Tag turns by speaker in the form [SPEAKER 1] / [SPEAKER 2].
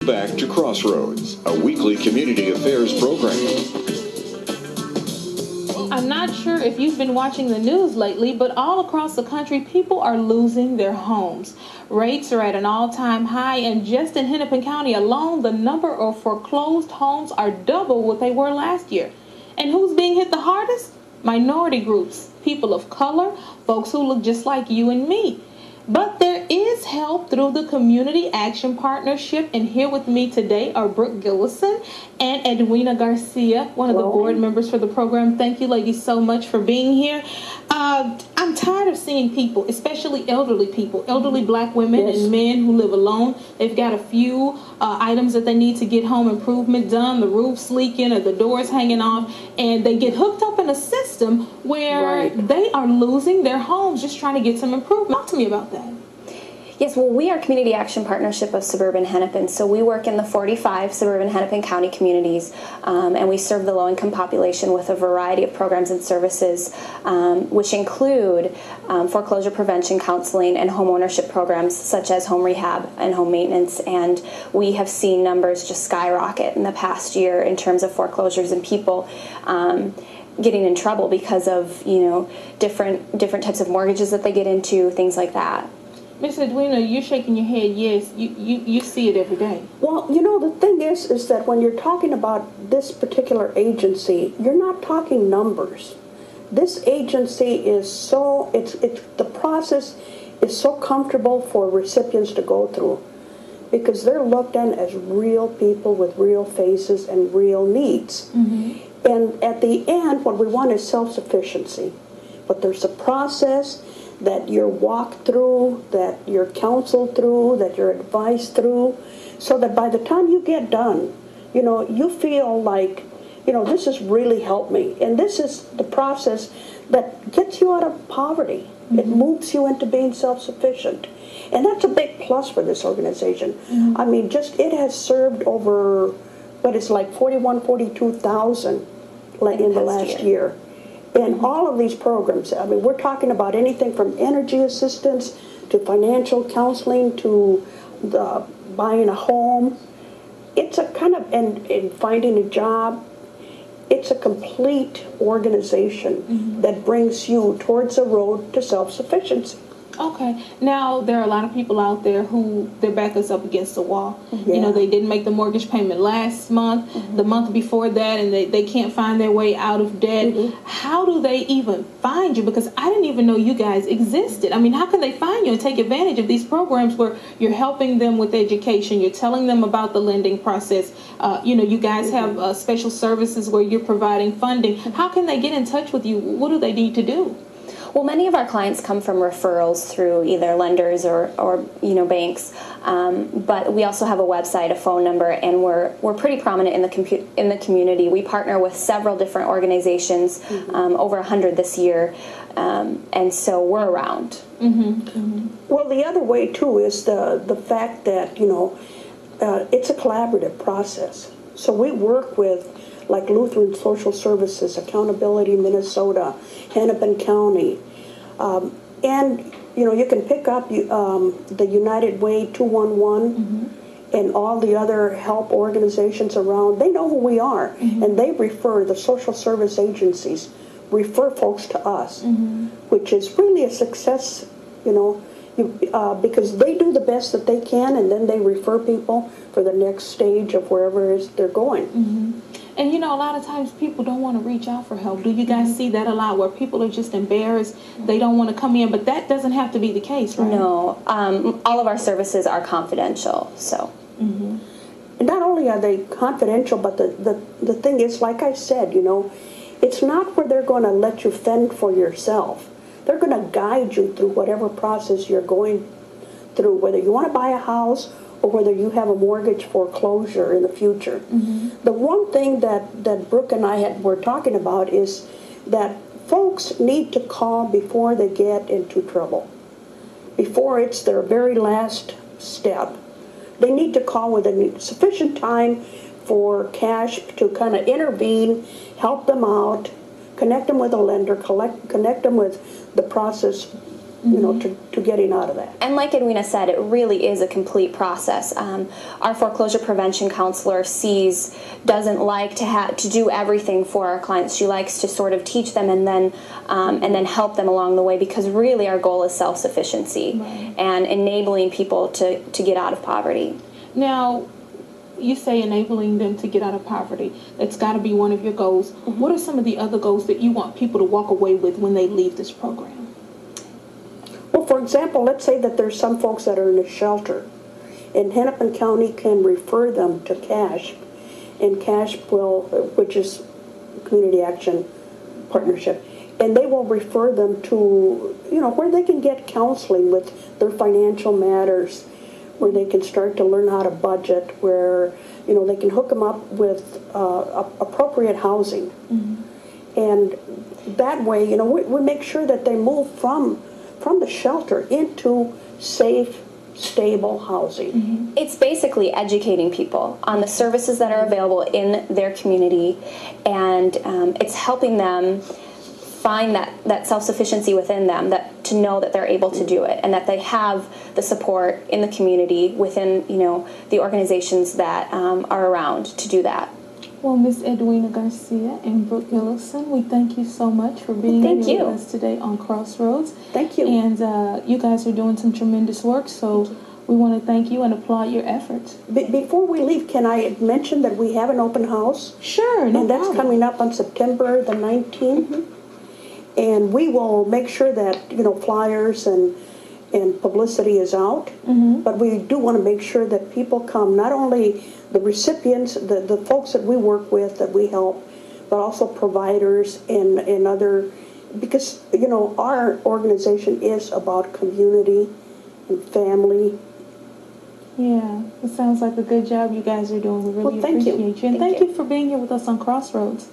[SPEAKER 1] Back to Crossroads, a weekly community affairs program.
[SPEAKER 2] I'm not sure if you've been watching the news lately, but all across the country, people are losing their homes. Rates are at an all-time high, and just in Hennepin County alone, the number of foreclosed homes are double what they were last year. And who's being hit the hardest? Minority groups, people of color, folks who look just like you and me. But there is help through the Community Action Partnership, and here with me today are Brooke Gillison and Edwina Garcia, one of the board members for the program. Thank you, ladies, so much for being here. I'm tired of seeing people, especially elderly people, elderly black women and men who live alone. They've got a few items that they need to get home improvement done, the roof's leaking or the doors hanging off, and they get hooked up in a system where they are losing their homes just trying to get some improvement. Talk to me about that.
[SPEAKER 3] Yes, well, we are Community Action Partnership of Suburban Hennepin, so we work in the 45 suburban Hennepin County communities, and we serve the low-income population with a variety of programs and services, which include foreclosure prevention, counseling, and home ownership programs such as home rehab and home maintenance. And we have seen numbers just skyrocket in the past year in terms of foreclosures and people getting in trouble because of, you know, different types of mortgages that they get into, things like that.
[SPEAKER 2] Miss Edwina, you're shaking your head. Yes, you see it every day.
[SPEAKER 4] Well, you know, the thing is that when you're talking about this particular agency, you're not talking numbers. This agency is so, the process is so comfortable for recipients to go through because they're looked at as real people with real faces and real needs. And at the end, what we want is self-sufficiency. But there's a process that you're walked through, that you're counseled through, that you're advised through, so that by the time you get done, you know, you feel like, you know, this has really helped me. And this is the process that gets you out of poverty. It moves you into being self-sufficient. And that's a big plus for this organization. I mean, just it has served over, what is like 42,000 in the last year. And all of these programs, I mean, we're talking about anything from energy assistance to financial counseling to buying a home. It's a kind of, and finding a job. It's a complete organization that brings you towards a road to self-sufficiency.
[SPEAKER 2] Okay. Now, there are a lot of people out there who their back is up against the wall. You know, they didn't make the mortgage payment last month, the month before that, and they can't find their way out of debt. How do they even find you? Because I didn't even know you guys existed. I mean, how can they find you and take advantage of these programs where you're helping them with education, you're telling them about the lending process, you know, you guys have special services where you're providing funding. How can they get in touch with you? What do they need to do?
[SPEAKER 3] Well, many of our clients come from referrals through either lenders or you know, banks, but we also have a website, a phone number, and we're pretty prominent in the community. We partner with several different organizations, over 100 this year, and so we're around.
[SPEAKER 4] Well, the other way too is the fact that, you know, it's a collaborative process. So we work with like Lutheran Social Services, Accountability Minnesota, Hennepin County, and you know, you can pick up the United Way 211 and all the other help organizations around. They know who we are, and they refer, the social service agencies refer folks to us, which is really a success, you know, because they do the best that they can, and then they refer people for the next stage of wherever it is they're going.
[SPEAKER 2] And, you know, a lot of times people don't want to reach out for help. Do you guys see that a lot where people are just embarrassed? They don't want to come in, but that doesn't have to be the case, right?
[SPEAKER 3] No. All of our services are confidential, so.
[SPEAKER 4] And not only are they confidential, but the thing is, like I said, you know, it's not where they're going to let you fend for yourself. They're going to guide you through whatever process you're going through, whether you want to buy a house or whether you have a mortgage foreclosure in the future. The one thing that Brooke and I were talking about is that folks need to call before they get into trouble, before it's their very last step. They need to call with sufficient time for cash to kind of intervene, help them out, connect them with a lender, connect them with the process you know, to getting out of that.
[SPEAKER 3] And like Edwina said, it really is a complete process. Our foreclosure prevention counselor doesn't like to do everything for our clients. She likes to sort of teach them and then help them along the way, because really our goal is self-sufficiency and enabling people to get out of poverty.
[SPEAKER 2] Now, you say enabling them to get out of poverty. That's got to be one of your goals. What are some of the other goals that you want people to walk away with when they leave this program?
[SPEAKER 4] Well, for example, let's say that there's some folks that are in a shelter, and Hennepin County can refer them to CASH, and CASH will, which is Community Action Partnership, and they will refer them to, you know, where they can get counseling with their financial matters, where they can start to learn how to budget, where, you know, they can hook them up with appropriate housing. And that way, you know, we make sure that they move from the shelter into safe, stable housing.
[SPEAKER 3] It's basically educating people on the services that are available in their community, and it's helping them find that self-sufficiency within them, that to know that they're able to do it, and that they have the support in the community within, you know, the organizations that are around to do that.
[SPEAKER 2] Well, Miss Edwina Garcia and Brooke Gillison, we thank you so much for being here with us today on Crossroads.
[SPEAKER 4] Thank you.
[SPEAKER 2] And you guys are doing some tremendous work, so we want to thank you and applaud your efforts.
[SPEAKER 4] Before we leave, can I mention that we have an open house?
[SPEAKER 2] Sure,
[SPEAKER 4] And that's coming up on September the 19th. And we will make sure that, you know, flyers and publicity is out. But we do want to make sure that people come, not only the recipients, the folks that we work with, that we help, but also providers and other, because, you know, our organization is about community and family.
[SPEAKER 2] Yeah, it sounds like a good job you guys are doing. We really
[SPEAKER 4] Well, thank you.
[SPEAKER 2] appreciate you. And thank you for being here with us on Crossroads.